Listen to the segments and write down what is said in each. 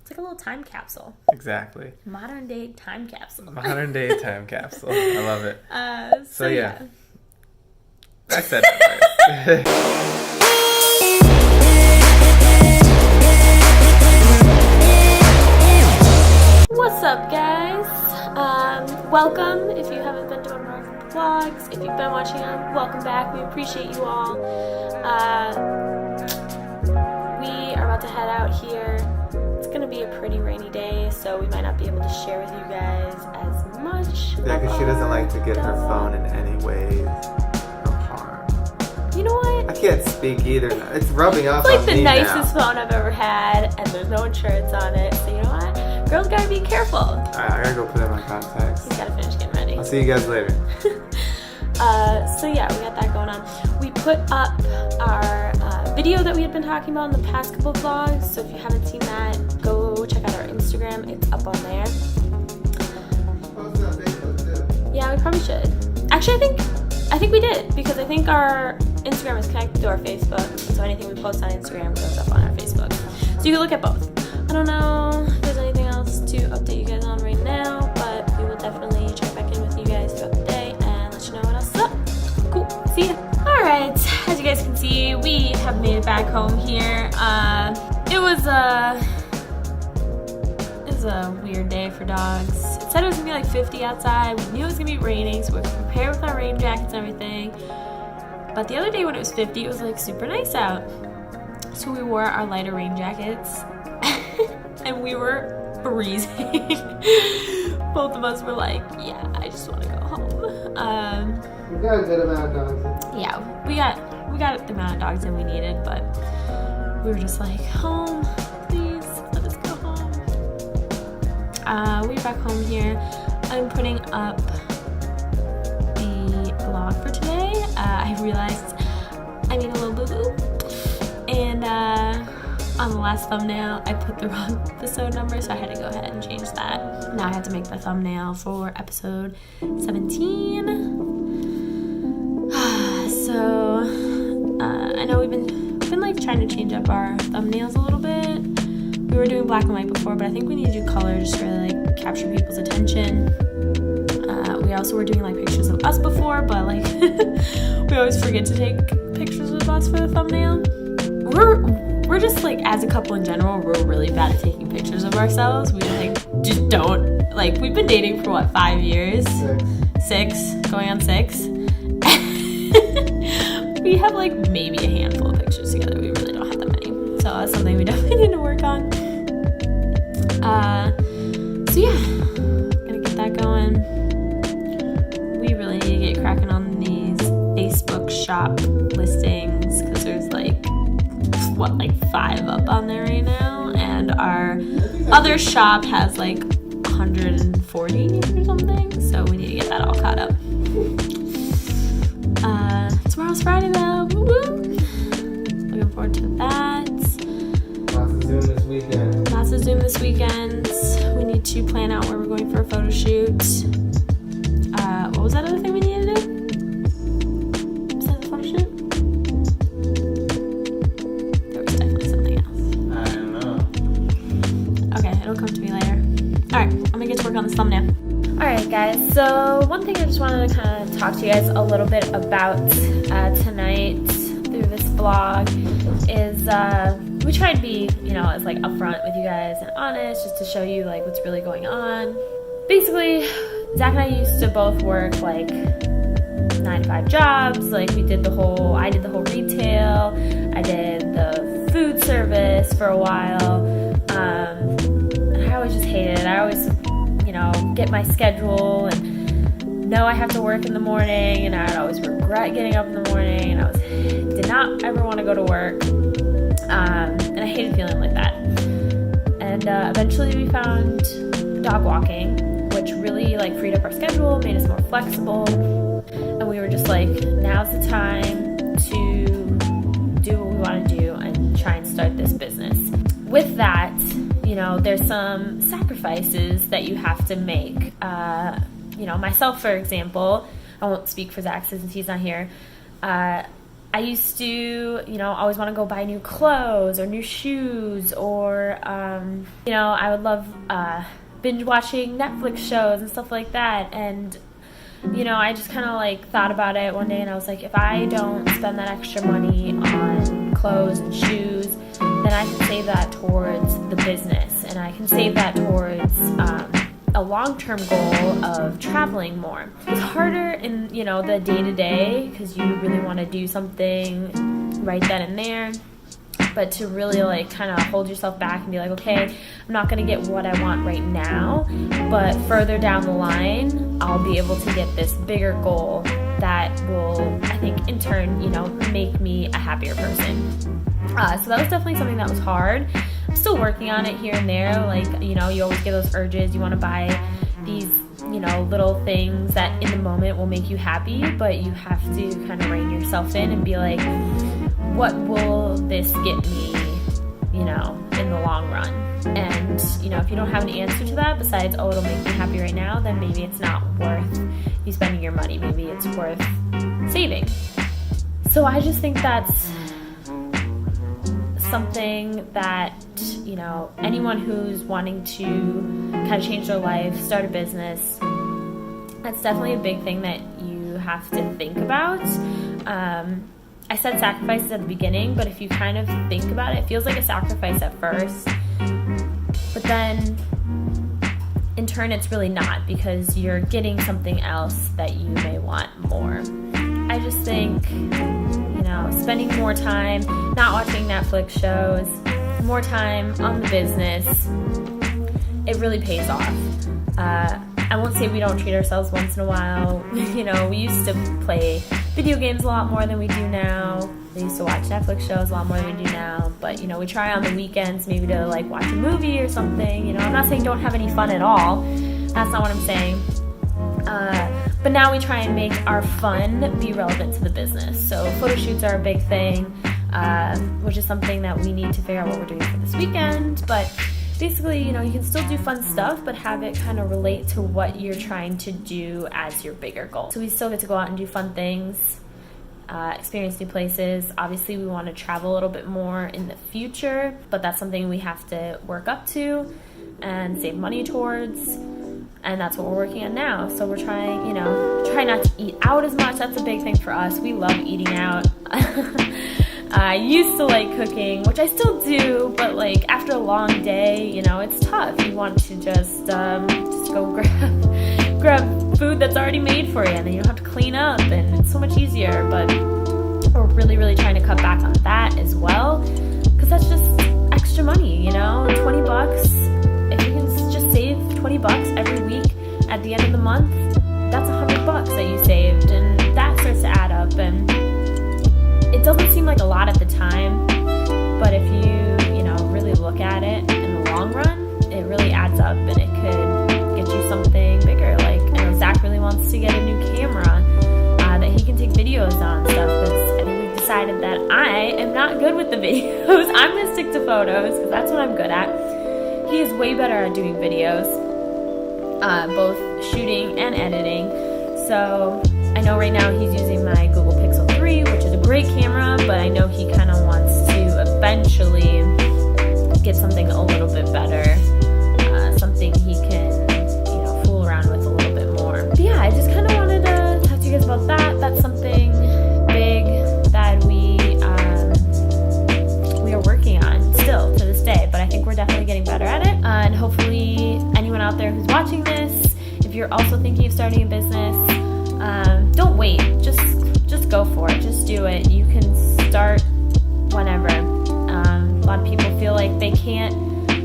It's like a little time capsule. Exactly. Modern day time capsule. Modern day time capsule. I love it. So yeah. I said that right. What's up, guys? Welcome. If you haven't been to one of our vlogs, if you've been watching them, welcome back. We appreciate you all. We are about to head out here. It's gonna be a pretty rainy day, so we might not be able to share with you guys as much. Yeah, because she doesn't like to get her phone in any way of harm. You know what? I can't speak either. It's rubbing off It's like on the me nicest now. phone I've ever had, and there's no insurance on it, so you know what? Girls gotta be careful. Alright, I gotta go put in my contacts. You gotta finish getting ready. I'll see you guys later. So yeah, we got that going on. We put up our video that we had been talking about in the past couple vlogs, so if you haven't seen that, go check out our Instagram. It's up on there. Post it on Facebook too. Yeah, we probably should. Actually, I think we did, because I think our Instagram is connected to our Facebook, so anything we post on Instagram goes up on our Facebook. So you can look at both. I don't know if there's anything else to update you guys on right now, but we will definitely check back in with you guys throughout the day and let you know what else is up. Cool. See ya. Alright, as you guys can see, we have made it back home here. It was a weird day for dogs. It said it was gonna be like 50 outside. We knew it was gonna be raining, so we were prepared with our rain jackets and everything. But the other day when it was 50, it was like super nice out. So we wore our lighter rain jackets and we were freezing. Both of us were like, yeah, I just want to go home. We got a good amount of dogs. Yeah, we got the amount of dogs that we needed, but we were just like, home, please, let us go home. We're back home here. I'm putting up the vlog for today. I realized I made a little boo-boo, and on the last thumbnail I put the wrong episode number, so I had to go ahead and change that. Now I have to make the thumbnail for episode 17. I know we've been like trying to change up our thumbnails a little bit. We were doing black and white before, but I think we need to do color just to really like capture people's attention. We also were doing like pictures of us before, but like we always forget to take pictures of us for the thumbnail. We're just like, as a couple in general, we're really bad at taking pictures of ourselves. We like just don't, like, we've been dating for what, 5 years? 6, going on 6. We have like maybe a handful of pictures together. We really don't have that many, so that's something we definitely need to work on. So yeah, gonna get that going. We really need to get cracking on these Facebook shop listings, because there's like 5 up on there right now, and our other shop has like 140 or something, so we need to get that all caught up. Tomorrow's Friday though. Woo-woo. Looking forward to that. Lots of Zoom this weekend. We need to plan out where we're going for a photo shoot. What was that other thing we needed to do? Besides the photo shoot? There was definitely something else. I don't know. Okay, it'll come to me later. Alright, I'm gonna get to work on this thumbnail. Alright guys, so one thing I just wanted to kind of talk to you guys a little bit about tonight through this vlog is we try to be, as like upfront with you guys and honest, just to show you like what's really going on. Basically, Zach and I used to both work like 9 to 5 jobs. Like I did the whole retail, I did the food service for a while, and I always just hated it. I always get my schedule and know I have to work in the morning, and I'd always regret getting up in the morning, and I did not ever want to go to work, and I hated feeling like that. And eventually we found dog walking, which really like freed up our schedule, made us more flexible, and we were just like, now's the time to do what we want to do and try and start this business. With that, there's some sacrifices that you have to make. Myself, for example, I won't speak for Zach since he's not here. I I used to, you know, always want to go buy new clothes or new shoes, or, you know, I would love binge watching Netflix shows and stuff like that. And, you know, I just kind of like thought about it one day, and I was like, if I don't spend that extra money on clothes and shoes, then I can save that towards the business, and I can save that towards a long-term goal of traveling more. It's harder in, you know, the day-to-day because you really want to do something right then and there, but to really like kind of hold yourself back and be like, okay, I'm not going to get what I want right now, but further down the line I'll be able to get this bigger goal that will, I think, in turn, you know, make me a happier person. So that was definitely something that was hard. I'm still working on it here and there. Like, you know, you always get those urges. You want to buy these, you know, little things that in the moment will make you happy, but you have to kind of rein yourself in and be like, what will this get me, you know, in the long run? And, you know, if you don't have an answer to that besides, oh, it'll make me happy right now, then maybe it's not worth you spending your money. Maybe it's worth saving. So I just think that's something that, you know, anyone who's wanting to kind of change their life, start a business, that's definitely a big thing that you have to think about. I said sacrifices at the beginning, but if you kind of think about it, it feels like a sacrifice at first, but then in turn it's really not, because you're getting something else that you may want more. I just think, you know, spending more time not watching Netflix shows, more time on the business, it really pays off. I won't say we don't treat ourselves once in a while. You know, we used to play video games a lot more than we do now. We used to watch Netflix shows a lot more than we do now. But, you know, we try on the weekends maybe to like watch a movie or something. You know, I'm not saying don't have any fun at all. That's not what I'm saying. But now we try and make our fun be relevant to the business. So photo shoots are a big thing, which is something that we need to figure out what we're doing for this weekend. But basically, you know, you can still do fun stuff, but have it kind of relate to what you're trying to do as your bigger goal. So we still get to go out and do fun things, experience new places. Obviously, we want to travel a little bit more in the future, but that's something we have to work up to and save money towards. And that's what we're working on now. So we're trying, you know, try not to eat out as much. That's a big thing for us. We love eating out. I used to like cooking, which I still do, but like after a long day, you know, it's tough. You want to just go grab food that's already made for you, and then you don't have to clean up, and it's so much easier. But we're really, really trying to cut back on that as well, because that's just extra money, you know, $20. If you can just save $20 every week at the end of the month, that's $100 that you saved, and that starts to add up. And it doesn't seem like a lot at the time, but if you know, really look at it in the long run, it really adds up, and it could get you something bigger. Like, I know Zach really wants to get a new camera that he can take videos on stuff, because I think we've decided that I am not good with the videos. I'm going to stick to photos, because that's what I'm good at. He is way better at doing videos, both shooting and editing. So I know right now he's using my Google Pixel 3, which is a great camera, but I know he kind of wants to eventually get something a little bit better, something he can, you know, fool around with a little bit more. But yeah, I just kind of wanted to talk to you guys about that. That's something big that we are working on still to this day, but I think we're definitely getting better at it. And hopefully anyone out there who's watching this, if you're also thinking of starting a business, don't wait. Just go for it. Just do it. You can start whenever. A lot of people feel like they can't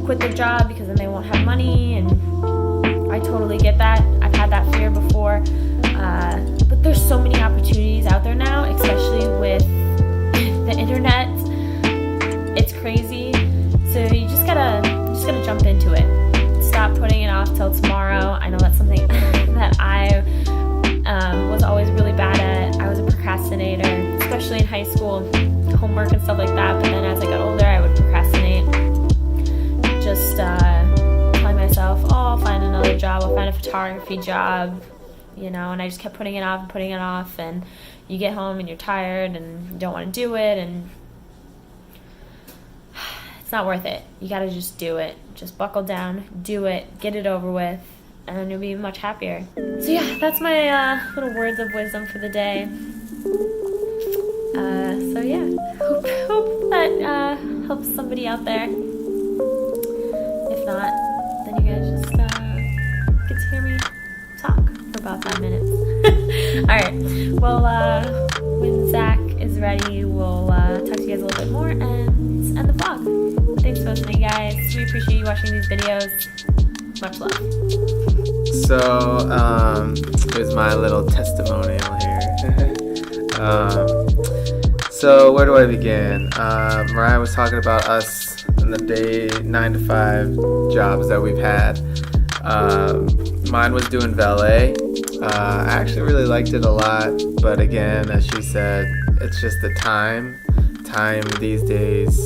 quit their job because then they won't have money, and I totally get that. I've had that fear before. But there's so many opportunities out there now, especially with the internet. It's crazy. So you just gotta jump into it. Stop putting it off till tomorrow. I know that's something that I was always really bad at. I was a procrastinator, especially in high school, homework and stuff like that. But then as I got older, I would procrastinate. Just telling myself, oh, I'll find another job. I'll find a photography job, you know. And I just kept putting it off, and you get home and you're tired and you don't want to do it, and it's not worth it. You gotta just do it. Just buckle down, do it, get it over with, and you'll be much happier. So yeah, that's my little words of wisdom for the day. So yeah, hope that helps somebody out there. If not, then you guys just get to hear me talk for about 5 minutes. Alright, well, when Zach is ready, we'll talk to you guys a little bit more and end the vlog. Thanks for listening, guys. We appreciate you watching these videos. Much love. So, here's my little testimonial here. So where do I begin? Mariah was talking about us and the day 9 to 5 jobs that we've had. Mine was doing valet. I actually really liked it a lot, but again, as she said, it's just the time. Time these days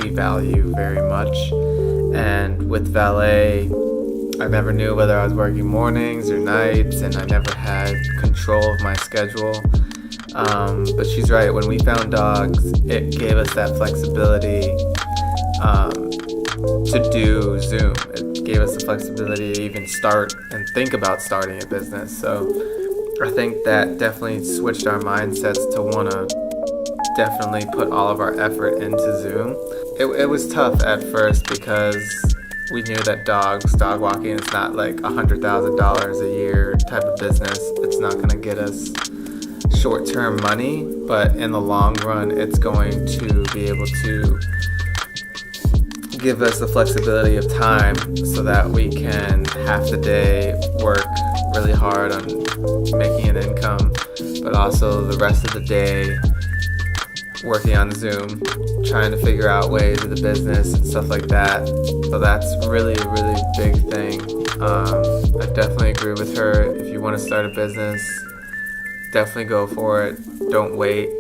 we value very much, and with valet, I never knew whether I was working mornings or nights, and I never had control of my schedule. But she's right, when we found dogs, it gave us that flexibility to do Zoom. It gave us the flexibility to even start and think about starting a business. So I think that definitely switched our mindsets to want to definitely put all of our effort into Zoom. It was tough at first because we knew that dog walking is not like $100,000 a year type of business. It's not going to get us short-term money, but in the long run, it's going to be able to give us the flexibility of time so that we can half the day work really hard on making an income, but also the rest of the day working on Zoom, trying to figure out ways of the business and stuff like that. So that's really a really big thing. I definitely agree with her. If you want to start a business, definitely go for it. Don't wait.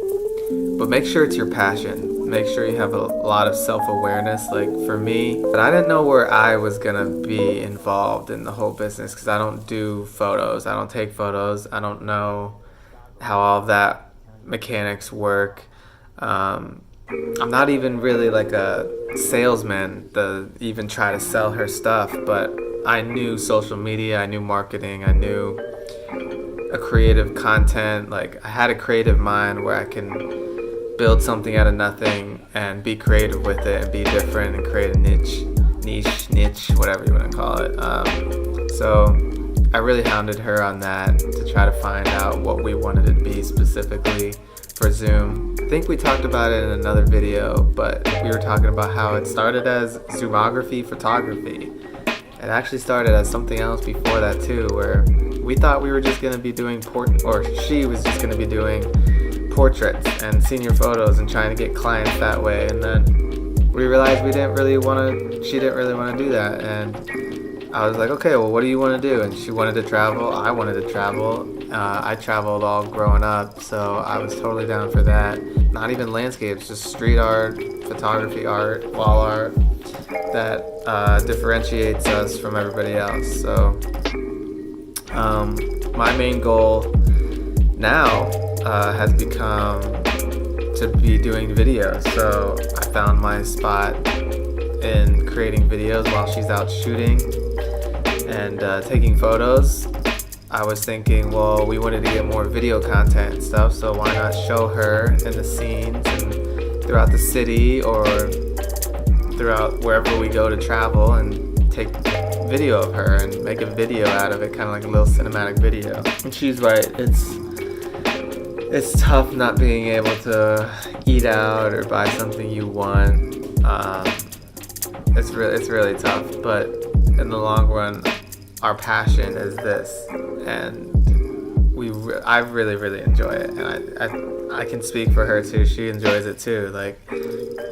But make sure it's your passion. Make sure you have a lot of self-awareness. Like for me, but I didn't know where I was gonna be involved in the whole business because I don't do photos. I don't take photos. I don't know how all of that mechanics work. I'm not even really like a salesman to even try to sell her stuff, but I knew social media, I knew marketing, I knew a creative content. Like I had a creative mind where I can build something out of nothing and be creative with it and be different and create a niche, whatever you want to call it. So I really hounded her on that to try to find out what we wanted it to be specifically for Zoom. I think we talked about it in another video, but we were talking about how it started as Zoomography photography. It actually started as something else before that too, where we thought we were just going to be doing she was just going to be doing portraits and senior photos and trying to get clients that way, and then we realized she didn't really want to do that, and I was like, okay, well, what do you want to do? And she wanted to travel, I wanted to travel. I traveled all growing up, so I was totally down for that. Not even landscapes, just street art, photography art, wall art that differentiates us from everybody else. So my main goal now has become to be doing videos. So I found my spot in creating videos while she's out shooting and taking photos. I was thinking, well, we wanted to get more video content and stuff, so why not show her in the scenes and throughout the city or throughout wherever we go to travel and take video of her and make a video out of it, kind of like a little cinematic video. And she's right, it's tough not being able to eat out or buy something you want. It's really tough, but in the long run, our passion is this, and I really enjoy it, and I can speak for her too. She enjoys it too. Like,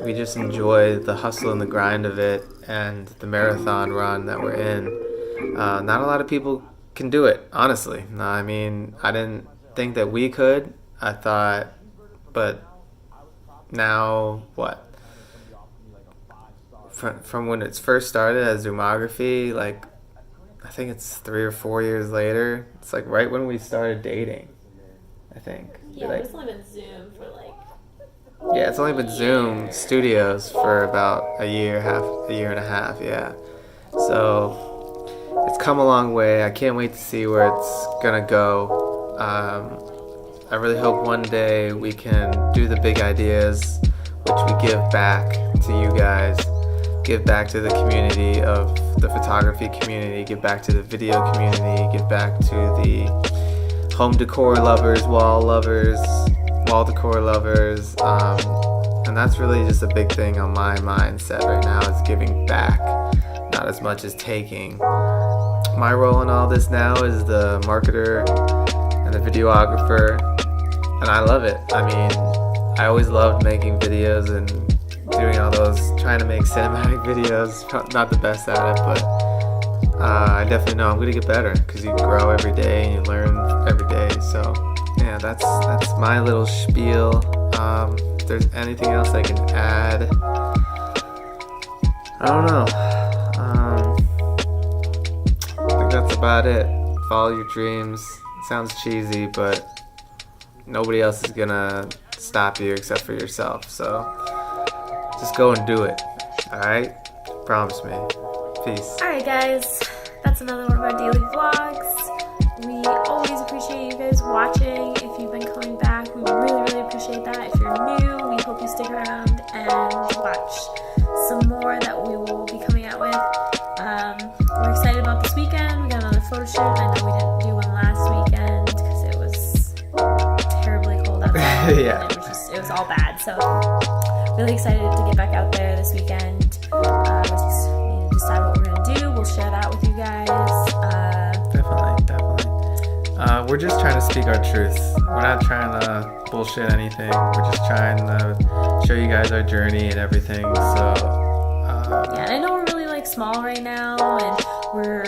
we just enjoy the hustle and the grind of it and the marathon run that we're in. Not a lot of people can do it, honestly. No, I mean, I didn't think that we could. I thought, but now what? From when it first started as Zoomography, like, I think it's 3 or 4 years later. It's like right when we started dating, I think. Yeah, like, it's only been Zoom for like. yeah, it's only been Zoom Studios for about a year and a half, yeah. So it's come a long way. I can't wait to see where it's gonna go. I really hope one day we can do the big ideas, which we give back to you guys, give back to the community of the photography community, give back to the video community, give back to the home decor lovers, wall decor lovers, and that's really just a big thing on my mindset right now, is giving back, not as much as taking. My role in all this now is the marketer and the videographer, and I love it. I mean, I always loved making videos and doing all those, trying to make cinematic videos. Not the best at it, but I definitely know I'm gonna get better, because you grow every day and you learn every day. So yeah, that's my little spiel. If there's anything else I can add, I don't know. I think that's about it. Follow your dreams. It sounds cheesy, but nobody else is gonna stop you except for yourself. So just go and do it. Alright? Promise me. Peace. Alright, guys. That's another one of our daily vlogs. We always appreciate you guys watching. If you've been coming back, we really, really appreciate that. If you're new, we hope you stick around and watch some more that we will be coming out with. We're excited about this weekend. We got another photo shoot. I know we didn't do one last weekend because it was terribly cold outside. Yeah. It was all bad. So really excited to get back out there this weekend. We just need to decide what we're going to do. We'll share that with you guys. Definitely. We're just trying to speak our truth. We're not trying to bullshit anything. We're just trying to show you guys our journey and everything. So yeah, and I know we're really like small right now, and we're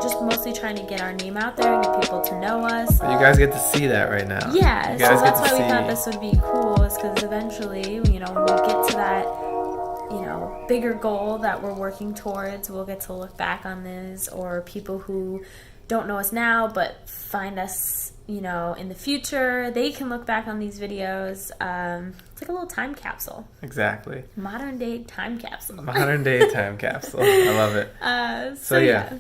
just mostly trying to get our name out there and get people to know us. But you guys get to see that right now. Yeah, you so guys that's get to why we see. thought this would be cool, is because eventually, when we get to that bigger goal that we're working towards, we'll get to look back on this, or people who don't know us now but find us in the future, they can look back on these videos. It's like a little time capsule. Exactly. Modern day time capsule. Modern day time capsule. I love it. So yeah.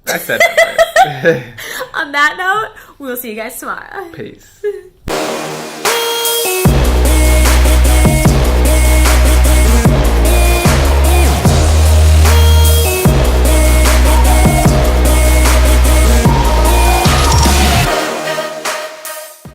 I said that right. On that note, we'll see you guys tomorrow. Peace.